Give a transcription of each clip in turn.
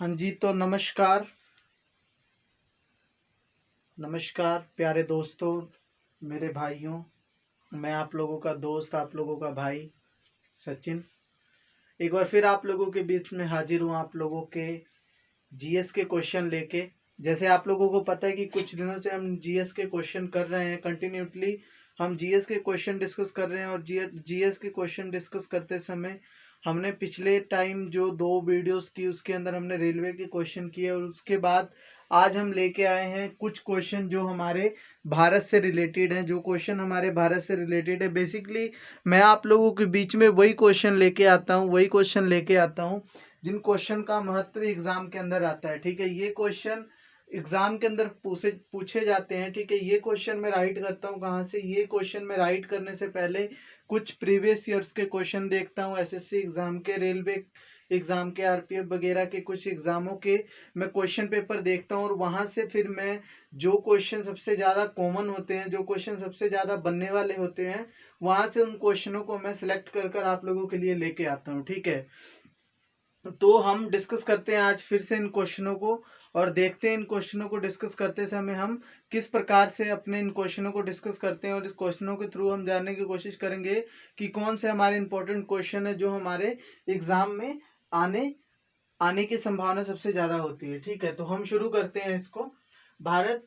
हाँ जी, तो नमस्कार। नमस्कार प्यारे दोस्तों, मेरे भाइयों। मैं आप लोगों का दोस्त, आप लोगों का भाई सचिन, एक बार फिर आप लोगों के बीच में हाजिर हूँ आप लोगों के जीएस के क्वेश्चन लेके। जैसे आप लोगों को पता है कि कुछ दिनों से हम जीएस के क्वेश्चन कर रहे हैं, कंटिन्यूटली हम जीएस के क्वेश्चन डिस्कस कर रहे हैं। और जीएस के क्वेश्चन डिस्कस करते समय हमने पिछले टाइम जो 2 वीडियोस की उसके अंदर हमने रेलवे के क्वेश्चन किए, और उसके बाद आज हम लेके आए हैं कुछ क्वेश्चन जो हमारे भारत से रिलेटेड हैं। जो क्वेश्चन हमारे भारत से रिलेटेड है, बेसिकली मैं आप लोगों के बीच में वही क्वेश्चन लेके आता हूँ, जिन क्वेश्चन का महत्व एग्जाम के अंदर आता है। ठीक है, ये क्वेश्चन एग्जाम के अंदर पूछे जाते हैं। ठीक है, ये क्वेश्चन मैं राइट करता हूँ कहाँ से, ये क्वेश्चन मैं राइट करने से पहले कुछ प्रीवियस ईयर्स के क्वेश्चन देखता हूँ, एसएससी एग्जाम के, रेलवे एग्जाम के, आरपीएफ वगैरह के कुछ एग्जामों के मैं क्वेश्चन पेपर देखता हूँ। और वहां से फिर मैं जो क्वेश्चन सबसे ज़्यादा कॉमन होते हैं, जो क्वेश्चन सबसे ज़्यादा बनने वाले होते हैं, वहां से उन क्वेश्चनों को मैं सिलेक्ट कर कर आप लोगों के लिए लेके आता हूँ। ठीक है, तो हम डिस्कस करते हैं आज फिर से इन क्वेश्चनों को, और देखते हैं इन क्वेश्चनों को डिस्कस करते समय हम किस प्रकार से अपने इन क्वेश्चनों को डिस्कस करते हैं। और इस क्वेश्चनों के थ्रू हम जानने की कोशिश करेंगे कि कौन से हमारे इंपॉर्टेंट क्वेश्चन है जो हमारे एग्जाम में आने आने की संभावना सबसे ज्यादा होती है। ठीक है, तो हम शुरू करते हैं इसको। भारत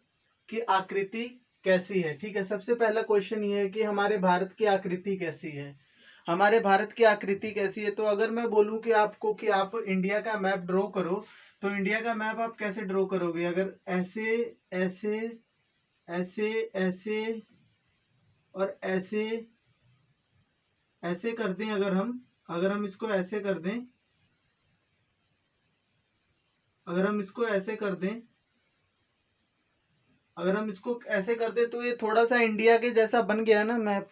की आकृति कैसी है? ठीक है, सबसे पहला क्वेश्चन ये है कि हमारे भारत की आकृति कैसी है। हमारे भारत की आकृति कैसी है? तो अगर मैं बोलूं कि आपको कि आप इंडिया का मैप ड्रॉ करो, तो इंडिया का मैप आप कैसे ड्रॉ करोगे? अगर ऐसे ऐसे ऐसे ऐसे और ऐसे ऐसे कर दें, अगर हम इसको ऐसे कर दें, अगर हम इसको ऐसे कर दें, अगर हम इसको ऐसे कर दें, तो ये थोड़ा सा इंडिया के जैसा बन गया ना मैप।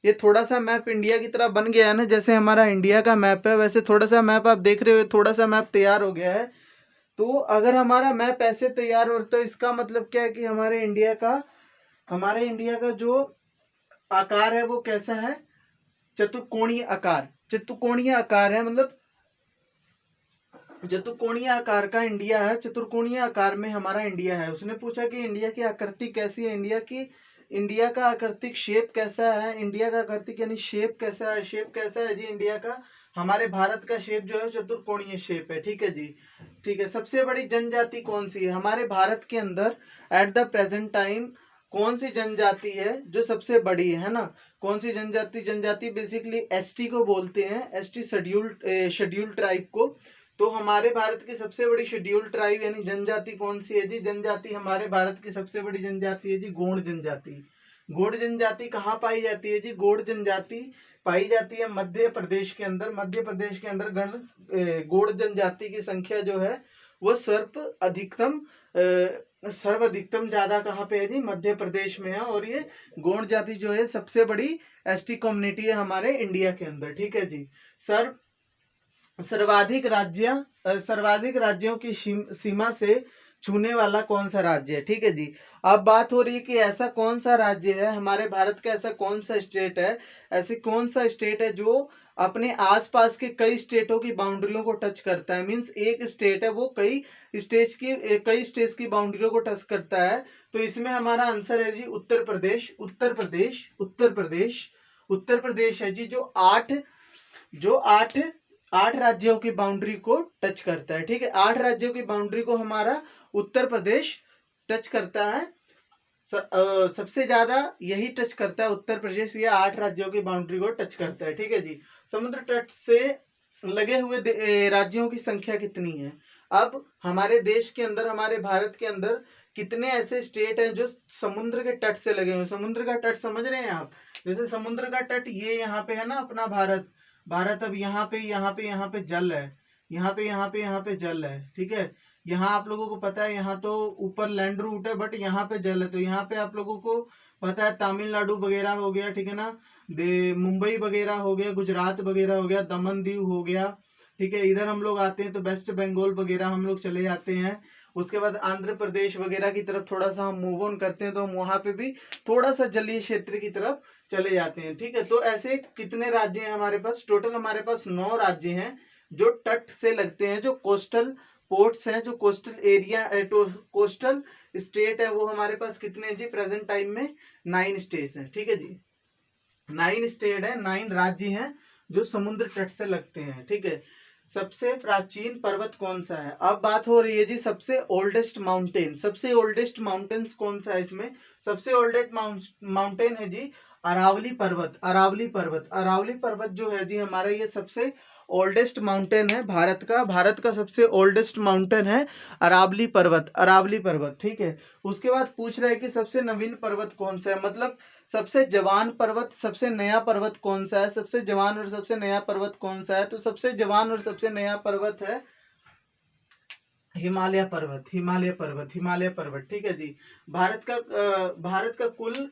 ये थोड़ा सा मैप इंडिया की तरह बन गया है ना, जैसे हमारा इंडिया का मैप है वैसे थोड़ा सा मैप आप देख रहे हो, थोड़ा सा मैप तैयार हो गया है। तो अगर हमारा मैप ऐसे तैयार हो, तो इसका मतलब क्या है कि हमारे इंडिया का जो आकार है वो कैसा है? चतुर्कोणीय आकार, चतुर्कोणीय आकार है, मतलब चतुर्कोणीय आकार का इंडिया है, चतुर्कोणीय आकार में हमारा इंडिया है। उसने पूछा कि इंडिया की आकृति कैसी है, इंडिया का आकृतिक शेप कैसा है, इंडिया का आकृतिक यानी शेप कैसा है, शेप कैसा है जी इंडिया का? हमारे भारत का शेप जो है चतुर्कोणीय शेप है। ठीक है जी, ठीक है। सबसे बड़ी जनजाति कौन सी है हमारे भारत के अंदर एट द प्रेजेंट टाइम? कौन सी जनजाति है जो सबसे बड़ी है ना? कौन सी जनजाति बेसिकली एसटी को बोलते हैं, एसटी शेड्यूल्ड ट्राइब को। तो हमारे भारत की सबसे बड़ी शेड्यूल्ड ट्राइब यानी जनजाति कौन सी है जी? जनजाति हमारे भारत की सबसे बड़ी जनजाति है जी गोंड जनजाति। गोंड जनजाति कहाँ पाई जाती है जी? गोंड जनजाति पाई जाती है मध्य प्रदेश के अंदर। मध्य प्रदेश के अंदर गोंड जनजाति की संख्या जो है वो सर्वाधिकतम ज्यादा कहाँ पे है जी? मध्य प्रदेश में है। और ये गोंड जाति जो है सबसे बड़ी एसटी कम्युनिटी है हमारे इंडिया के अंदर। ठीक है जी। सर्वाधिक राज्यों की सीमा से छूने वाला कौन सा राज्य है? ठीक है जी। अब बात हो रही है कि ऐसा कौन सा राज्य है हमारे भारत का, ऐसा कौन सा स्टेट है, ऐसे कौन सा स्टेट है जो अपने आसपास के कई स्टेटों की बाउंड्रियों को टच करता है। मींस एक स्टेट है वो कई स्टेट्स की बाउंड्रियों को टच करता है। तो इसमें हमारा आंसर है जी उत्तर प्रदेश। उत्तर प्रदेश है जी, जो आठ राज्यों की बाउंड्री को टच करता है। ठीक है, 8 राज्यों की बाउंड्री को हमारा उत्तर प्रदेश टच करता है। सबसे ज्यादा यही टच करता है उत्तर प्रदेश, ये 8 राज्यों की बाउंड्री को टच करता है। ठीक है जी। समुद्र तट से लगे हुए राज्यों की संख्या कितनी है? अब हमारे देश के अंदर, हमारे भारत के अंदर कितने ऐसे स्टेट हैं जो समुद्र के तट से लगे हुए? समुद्र का तट समझ रहे हैं आप? जैसे समुद्र का तट ये यहाँ पे है ना अपना भारत। अब यहाँ पे जल है, यहाँ पे जल है। ठीक है, यहाँ आप लोगों को पता है यहाँ तो ऊपर लैंड रूट है, बट यहाँ पे जल है। तो यहाँ पे आप लोगों को पता है तमिलनाडु वगैरह हो गया, ठीक है ना, मुंबई वगैरह हो गया, गुजरात वगैरह हो गया, दमन दीव हो गया। ठीक है, इधर हम लोग आते हैं तो वेस्ट बंगाल वगैरह हम लोग चले जाते हैं। उसके बाद आंध्र प्रदेश वगैरह की तरफ थोड़ा सा हम मूव ऑन करते हैं, तो हम वहां पे भी थोड़ा सा जलीय क्षेत्र की तरफ चले जाते हैं। ठीक है, तो ऐसे कितने राज्य हैं हमारे पास? टोटल हमारे पास 9 राज्य हैं जो तट से लगते हैं, जो कोस्टल पोर्ट्स हैं, जो कोस्टल एरिया कोस्टल स्टेट है, वो हमारे पास कितने हैं जी प्रेजेंट टाइम में? 9 स्टेट हैं। ठीक है जी, 9 स्टेट है, 9 राज्य हैं जो समुद्र तट से लगते हैं। ठीक है, सबसे प्राचीन पर्वत कौन सा है? अब बात हो रही है जी सबसे ओल्डेस्ट माउंटेन। सबसे ओल्डेस्ट माउंटेन्स कौन सा है इसमें? सबसे ओल्डेस्ट माउंटेन है जी अरावली पर्वत। अरावली पर्वत, अरावली पर्वत जो है जी हमारा, ये सबसे ओल्डेस्ट माउंटेन है भारत का। भारत का सबसे ओल्डेस्ट माउंटेन है अरावली पर्वत, अरावली पर्वत। ठीक है, उसके बाद पूछ रहा है कि सबसे नवीन पर्वत कौन सा है, मतलब सबसे जवान पर्वत, सबसे नया पर्वत कौन सा है? सबसे जवान और सबसे नया पर्वत कौन सा है? तो सबसे जवान और सबसे नया पर्वत है हिमालय पर्वत, हिमालय पर्वत, हिमालय पर्वत। ठीक है जी, भारत का कुल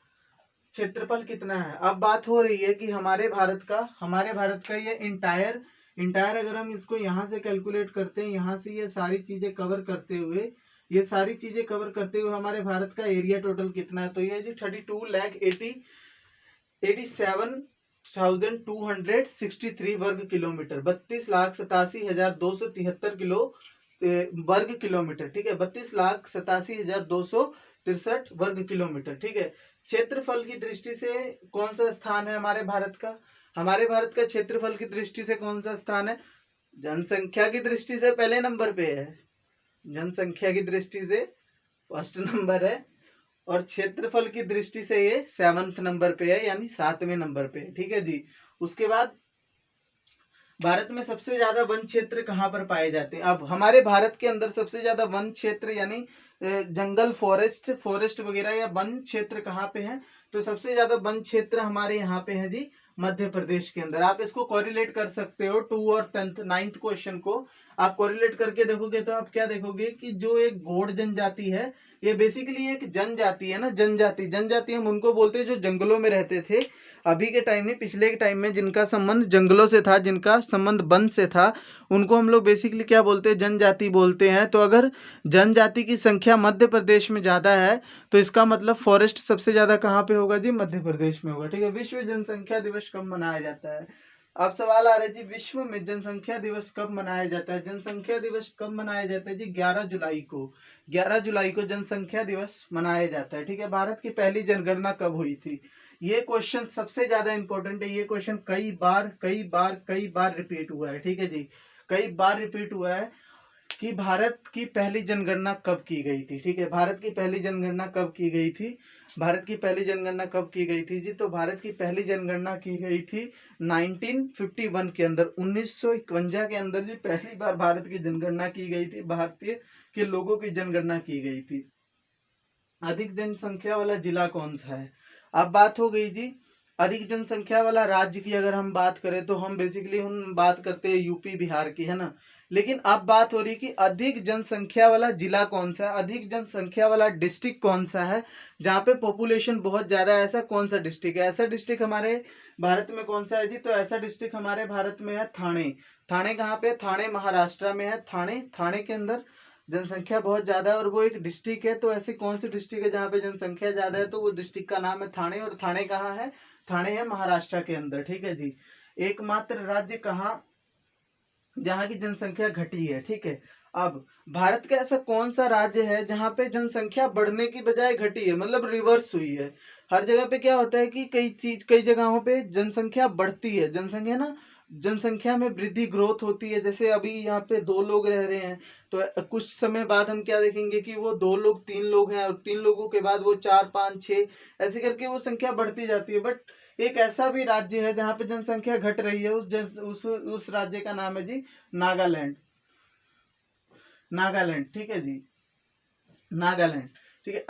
क्षेत्रफल कितना है? अब बात हो रही है कि हमारे भारत का ये इंटायर इंटायर अगर हम इसको यहाँ से कैलकुलेट करते हैं, यहाँ से ये सारी चीजें कवर करते हुए, ये सारी चीजें कवर करते हुए हमारे भारत का एरिया टोटल कितना है? तो ये जी 32,87,263 वर्ग किलोमीटर, 32,87,273 वर्ग किलोमीटर। ठीक है, 32,87,263 वर्ग किलोमीटर। ठीक है, क्षेत्रफल की दृष्टि से कौन सा स्थान है हमारे भारत का? हमारे भारत का क्षेत्रफल की दृष्टि से कौन सा स्थान है? जनसंख्या की दृष्टि से पहले नंबर पे है, जनसंख्या की दृष्टि से फर्स्ट नंबर है, और क्षेत्रफल की दृष्टि से ये 7th नंबर पे है, यानी 7वें नंबर पे है। ठीक है जी, उसके बाद भारत में सबसे ज्यादा वन क्षेत्र कहाँ पर पाए जाते हैं? अब हमारे भारत के अंदर सबसे ज्यादा वन क्षेत्र यानी जंगल, फॉरेस्ट वगैरह या वन क्षेत्र कहाँ पे है? तो सबसे ज्यादा वन क्षेत्र हमारे यहाँ पे है जी मध्य प्रदेश के अंदर। आप इसको कोरिलेट कर सकते हो 2 और 9th क्वेश्चन को आप कोरिलेट करके देखोगे तो आप क्या देखोगे कि जो एक गौड़ जनजाति है, ये बेसिकली एक जनजाति है ना, जनजाति। जनजाति हम उनको बोलते हैं जो जंगलों में रहते थे। अभी के टाइम में, पिछले के टाइम में जिनका संबंध जंगलों से था, जिनका संबंध वन से था, उनको हम लोग बेसिकली क्या बोलते हैं? जनजाति बोलते हैं। तो अगर जनजाति की संख्या मध्य प्रदेश में ज़्यादा है तो इसका मतलब फॉरेस्ट सबसे ज़्यादा कहाँ पे होगा जी? मध्य प्रदेश में होगा। ठीक है, विश्व जनसंख्या दिवस कब मनाया जाता है? अब सवाल आ रहा है जी विश्व में जनसंख्या दिवस कब मनाया जाता है? जनसंख्या दिवस कब मनाया जाता है जी? 11 जुलाई को, 11 जुलाई को जनसंख्या दिवस मनाया जाता है। ठीक है, भारत की पहली जनगणना कब हुई थी? ये क्वेश्चन सबसे ज्यादा इंपॉर्टेंट है। ये क्वेश्चन कई बार रिपीट हुआ है। ठीक है जी, कई बार रिपीट हुआ है कि भारत की पहली जनगणना कब की गई थी। ठीक है, भारत की पहली जनगणना कब की गई थी? भारत की पहली जनगणना कब की गई थी जी? तो भारत की पहली जनगणना की गई थी 1951 के अंदर, 1951 के अंदर जी पहली बार भारत की जनगणना की गई थी, भारतीय के लोगों की जनगणना की गई थी। अधिक जनसंख्या वाला जिला कौन सा है? अब बात हो गई जी अधिक जनसंख्या वाला राज्य की। अगर हम बात करें तो हम बेसिकली हम बात करते हैं यूपी बिहार की, है ना। लेकिन अब बात हो रही कि अधिक जनसंख्या वाला जिला कौन सा है, अधिक जनसंख्या वाला डिस्ट्रिक्ट कौन सा है, जहाँ पे पॉपुलेशन बहुत ज्यादा है, ऐसा कौन सा डिस्ट्रिक्ट है? ऐसा डिस्ट्रिक्ट हमारे भारत में कौन सा है जी? तो ऐसा डिस्ट्रिक्ट हमारे भारत में है थाने। थाने कहाँ पे? थाने महाराष्ट्र में है। थाने, थाने के अंदर जनसंख्या बहुत ज्यादा है और वो एक डिस्ट्रिक्ट है। तो ऐसी कौन सी डिस्ट्रिक्ट है जहाँ पे जनसंख्या ज्यादा है? तो वो डिस्ट्रिक्ट का नाम है थाने। और थाने कहाँ है? थाने है महाराष्ट्र के अंदर। ठीक है जी, एकमात्र राज्य कहाँ जहाँ की जनसंख्या घटी है? ठीक है, अब भारत का ऐसा कौन सा राज्य है जहाँ पे जनसंख्या बढ़ने की बजाय घटी है, मतलब रिवर्स हुई है? हर जगह पे क्या होता है कि कई जगहों पे जनसंख्या बढ़ती है, जनसंख्या ना, जनसंख्या में वृद्धि, ग्रोथ होती है। जैसे अभी यहाँ पे 2 लोग रह रहे हैं, तो कुछ समय बाद हम क्या देखेंगे कि वो 2 लोग 3 लोग हैं, और 3 लोगों के बाद वो 4 5 6 ऐसे करके वो संख्या बढ़ती जाती है। बट एक ऐसा भी राज्य है जहाँ पे जनसंख्या घट रही है, उस राज्य का नाम है जी नागालैंड। नागालैंड, ठीक है जी, नागालैंड। ठीक है,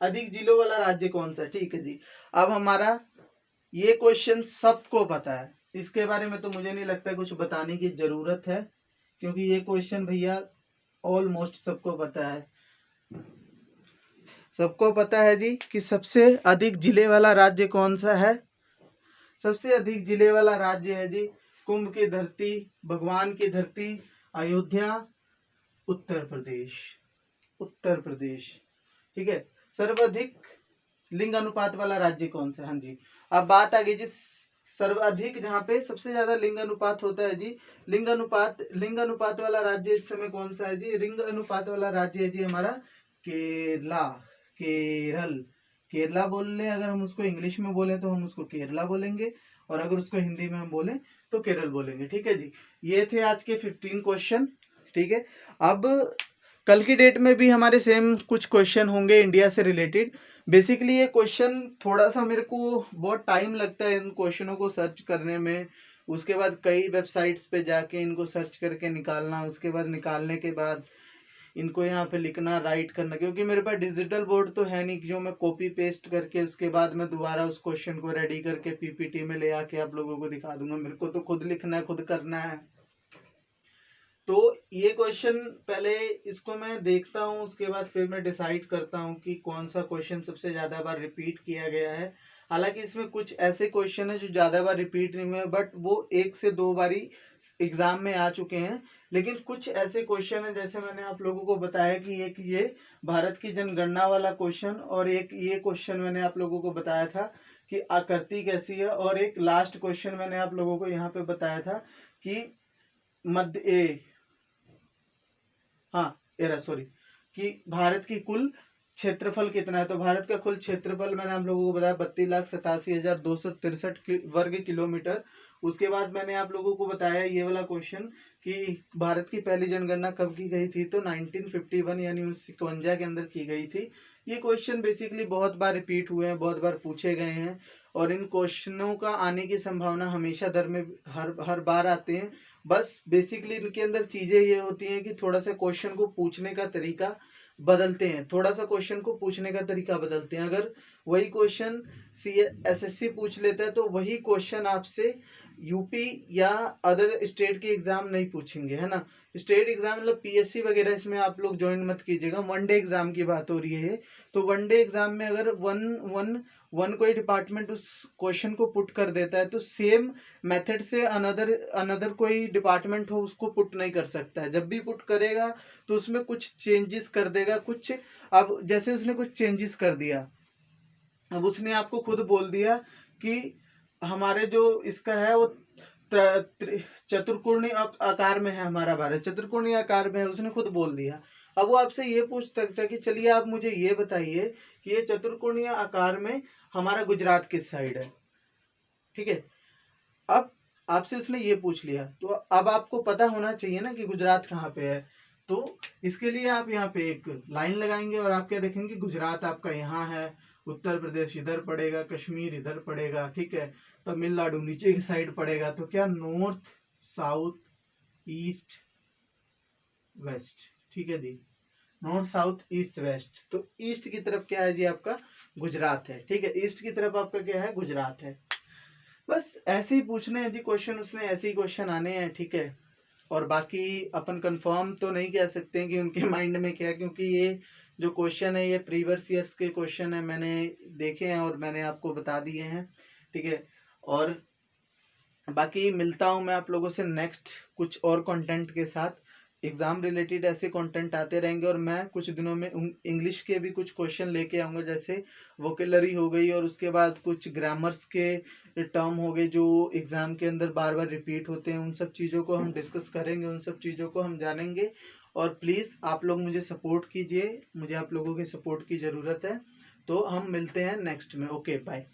अधिक जिलों वाला राज्य कौन सा? ठीक है जी, अब हमारा ये क्वेश्चन सबको पता है, इसके बारे में तो मुझे नहीं लगता कुछ बताने की जरूरत है, क्योंकि ये क्वेश्चन भैया ऑलमोस्ट सबको पता है। सबको पता है जी कि सबसे अधिक जिले वाला राज्य कौन सा है? सबसे अधिक जिले वाला राज्य है जी कुंभ की धरती, भगवान की धरती, अयोध्या, उत्तर प्रदेश, उत्तर प्रदेश। ठीक है, सर्वाधिक लिंग अनुपात वाला राज्य कौन सा? हाँ जी, अब बात आ गई जी सर्वाधिक जहाँ पे सबसे ज्यादा लिंग अनुपात होता है जी, लिंग अनुपात वाला राज्य इस समय कौन सा है जी? लिंग अनुपात वाला राज्य है जी हमारा केरला, केरल। केरला बोल ले, अगर हम उसको इंग्लिश में बोले तो हम उसको केरला बोलेंगे, और अगर उसको हिंदी में हम बोले तो केरल बोलेंगे। ठीक है जी, ये थे आज के 15 क्वेश्चन। ठीक है, अब कल की डेट में भी हमारे सेम कुछ क्वेश्चन होंगे इंडिया से रिलेटेड। बेसिकली ये क्वेश्चन थोड़ा सा मेरे को बहुत टाइम लगता है इन क्वेश्चनों को सर्च करने में, उसके बाद कई वेबसाइट्स पे जाके इनको सर्च करके निकालना, उसके बाद निकालने के बाद इनको यहाँ पे लिखना, राइट करना, क्योंकि मेरे पास डिजिटल बोर्ड तो है नहीं कि जो मैं कॉपी पेस्ट करके उसके बाद मैं दोबारा उस क्वेश्चन को रेडी करके पीपीटी में ले आके आप लोगों को दिखा दूंगा। मेरे को तो खुद लिखना है, खुद करना है। तो ये क्वेश्चन पहले इसको मैं देखता हूँ, उसके बाद फिर मैं डिसाइड करता हूँ कि कौन सा क्वेश्चन सबसे ज्यादा बार रिपीट किया गया है। हालांकि इसमें कुछ ऐसे क्वेश्चन है जो ज्यादा बार रिपीट नहीं हुए, बट वो 1 से 2 बारी एग्जाम में आ चुके हैं। लेकिन कुछ ऐसे क्वेश्चन है, जैसे मैंने आप लोगों को बताया कि एक ये भारत की जनगणना वाला क्वेश्चन, और एक ये क्वेश्चन मैंने आप लोगों को बताया था कि आकृति कैसी है, और एक लास्ट क्वेश्चन मैंने आप लोगों को यहाँ पे बताया था कि मध्य हाँ एरा सॉरी, कि भारत की कुल क्षेत्रफल कितना है। तो भारत का कुल क्षेत्रफल मैंने आप लोगों को बताया 32,87,263 वर्ग किलोमीटर। उसके बाद मैंने आप लोगों को बताया ये वाला क्वेश्चन कि भारत की पहली जनगणना कब की गई थी, तो 1951 यानी 1951 के अंदर की गई थी। ये क्वेश्चन बेसिकली बहुत बार रिपीट हुए हैं, बहुत बार पूछे गए हैं, और इन क्वेश्चनों का आने की संभावना हमेशा दर में हर बार आते हैं। बस बेसिकली इनके अंदर चीजें ये होती हैं कि थोड़ा सा क्वेश्चन को पूछने का तरीका बदलते हैं, थोड़ा सा क्वेश्चन को पूछने का तरीका बदलते हैं। अगर वही क्वेश्चन एसएससी पूछ लेता है तो वही क्वेश्चन आपसे यूपी या अदर स्टेट के एग्जाम नहीं पूछेंगे, है ना। स्टेट एग्जाम मतलब पीएससी वगैरह, इसमें आप लोग ज्वाइन मत कीजिएगा। वनडे एग्जाम की बात हो रही है। तो वनडे एग्जाम में अगर वन कोई डिपार्टमेंट उस क्वेश्चन को पुट कर देता है, तो सेम मेथड से अनदर कोई डिपार्टमेंट हो उसको पुट नहीं कर सकता है। जब भी पुट करेगा तो उसमें कुछ चेंजेस कर देगा कुछ। अब जैसे उसने कुछ चेंजेस कर दिया, अब उसने आपको खुद बोल दिया कि हमारे जो इसका है वो चतुर्कोणीय आकार में है, हमारा भारत चतुर्कोणीय आकार में है, उसने खुद बोल दिया। अब वो आपसे ये पूछ सकता है कि चलिए आप मुझे ये बताइए कि ये चतुर्कोणीय आकार में हमारा गुजरात किस साइड है। ठीक है, अब आपसे उसने ये पूछ लिया, तो अब आपको पता होना चाहिए ना कि गुजरात कहाँ पे है। तो इसके लिए आप यहाँ पे एक लाइन लगाएंगे और आप क्या देखेंगे, गुजरात आपका यहाँ है, उत्तर प्रदेश इधर पड़ेगा, कश्मीर इधर पड़ेगा, ठीक है, तमिलनाडु नीचे की साइड पड़ेगा। तो क्या, नॉर्थ साउथ ईस्ट वेस्ट। ठीक है जी, नॉर्थ साउथ ईस्ट वेस्ट। तो ईस्ट की तरफ क्या है जी, आपका गुजरात है। ठीक है, ईस्ट की तरफ आपका क्या है, गुजरात है। बस ऐसे ही पूछने हैं जी क्वेश्चन, उसमें ऐसे ही क्वेश्चन आने हैं। ठीक है, और बाकी अपन कंफर्म तो नहीं कह सकते हैं कि उनके माइंड में क्या है, क्योंकि ये जो क्वेश्चन है ये प्रीवियस ईयर्स के क्वेश्चन है, मैंने देखे हैं और मैंने आपको बता दिए हैं। ठीक है, और बाकी मिलता हूँ मैं आप लोगों से नेक्स्ट कुछ और कंटेंट के साथ। एग्जाम रिलेटेड ऐसे कंटेंट आते रहेंगे, और मैं कुछ दिनों में इंग्लिश के भी कुछ क्वेश्चन लेके आऊँगा, जैसे वोकेलरी हो गई, और उसके बाद कुछ ग्रामर्स के टर्म हो गए जो एग्जाम के अंदर बार बार रिपीट होते हैं। उन सब चीज़ों को हम डिस्कस करेंगे, उन सब चीज़ों को हम जानेंगे। और प्लीज़ आप लोग मुझे सपोर्ट कीजिए, मुझे आप लोगों की सपोर्ट की ज़रूरत है। तो हम मिलते हैं नेक्स्ट में। Okay, bye.